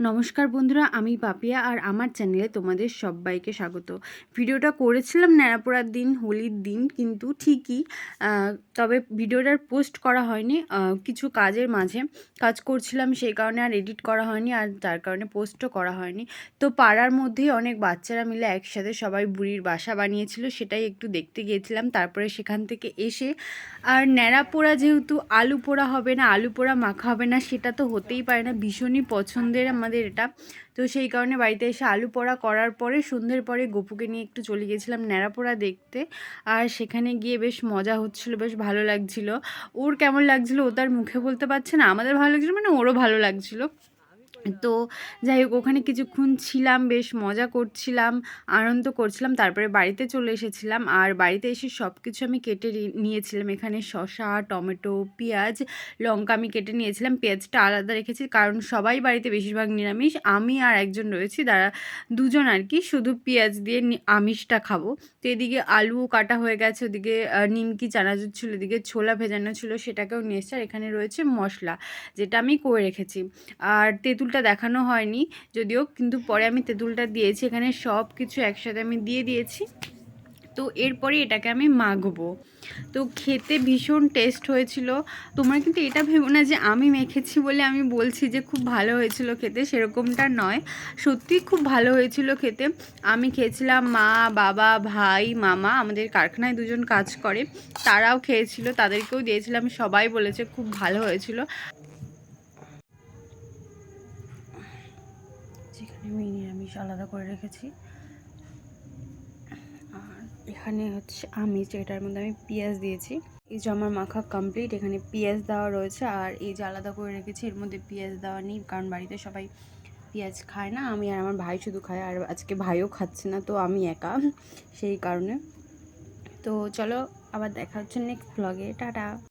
নমস্কার বন্ধুরা, আমি পাপিয়া আর আমার চ্যানেলে তোমাদের সবাইকে স্বাগত। ভিডিওটা করেছিলাম ন্যাড়াপোড়ার দিন, হোলির দিন, কিন্তু ঠিকই তবে ভিডিওটার পোস্ট করা হয়নি। কিছু কাজের মাঝে কাজ করছিলাম, সেই কারণে আর এডিট করা হয়নি, আর তার কারণে পোস্টও করা হয়নি। তো পাড়ার মধ্যেই অনেক বাচ্চারা মিলে একসাথে সবাই বুড়ির বাসা বানিয়েছিল, সেটাই একটু দেখতে গিয়েছিলাম। তারপরে সেখান থেকে এসে আর ন্যাড়াপোড়া যেহেতু আলু পোড়া হবে না, আলু পোড়া মাখা হবে না, সেটা তো হতেই পারে না, ভীষণই পছন্দের আমাদের এটা। তো সেই কারণে বাড়িতে এসে আলু পোড়া করার পরে সন্ধ্যের পরে গপুকে নিয়ে একটু চলে গিয়েছিলাম ন্যাড়াপোড়া দেখতে। আর সেখানে গিয়ে বেশ মজা হচ্ছিলো, বেশ ভালো লাগছিল। ওর কেমন লাগছিলো ও তার মুখে বলতে পারছে না, আমাদের ভালো লাগছিলো মানে ওরও ভালো লাগছিলো। তো যাই হোক, ওখানে কিছুক্ষণ ছিলাম, বেশ মজা করছিলাম, আনন্দ করছিলাম। তারপরে বাড়িতে চলে এসেছিলাম, আর বাড়িতে এসে সব কিছু আমি কেটে নিয়েছিলাম। এখানে শসা, টমেটো, পেঁয়াজ, লঙ্কা আমি কেটে নিয়েছিলাম। পেঁয়াজটা আলাদা রেখেছি, কারণ সবাই বাড়িতে বেশিরভাগ নিরামিষ, আমি আর একজন রয়েছি, তারা দুজন আর কি শুধু পেঁয়াজ দিয়ে আমিষটা খাবো। তো এদিকে আলুও কাটা হয়ে গেছে, ওদিকে নিমকি চানাচুর ছিল, এদিকে ছোলা ভেজানো ছিল, সেটাকেও নিয়ে এসেছে। আর এখানে রয়েছে মশলা, যেটা আমি করে রেখেছি। আর তেঁতুলটা দেখানো হয়নি যদিও, কিন্তু পরে আমি তেঁতুলটা দিয়েছি। এখানে সব কিছু একসাথে আমি দিয়ে দিয়েছি। তো এরপরে এটাকে আমি মাখবো। তো খেতে ভীষণ টেস্ট হয়েছিল। তোমরা কিন্তু এটা ভেবো না যে আমি মেখেছি বলে আমি বলছি যে খুব ভালো হয়েছিল খেতে, সেরকমটা নয়। সত্যি খুব ভালো হয়েছিল খেতে। আমি খেয়েছিলাম, মা, বাবা, ভাই, মামা, আমাদের কারখানায় দুজন কাজ করে, তারাও খেয়েছিল, তাদেরকেও দিয়েছিলাম, সবাই বলেছে খুব ভালো হয়েছিল। যেখানে আমি নিরামিষ আলাদা করে রেখেছি, আর এখানে হচ্ছে আমিষ, এটার মধ্যে আমি পেঁয়াজ দিয়েছি। এই যে আমার মাখা কমপ্লিট, এখানে পেঁয়াজ দেওয়া রয়েছে। আর এই যে আলাদা করে রেখেছি, এর মধ্যে পেঁয়াজ দেওয়া নেই, কারণ বাড়িতে সবাই পেঁয়াজ খায় না, আমি আর আমার ভাই শুধু খায়। আর আজকে ভাইও খাচ্ছে না, তো আমি একা, সেই কারণে। তো চলো, আবার দেখা হচ্ছে নেক্সট ব্লগে। টাটা।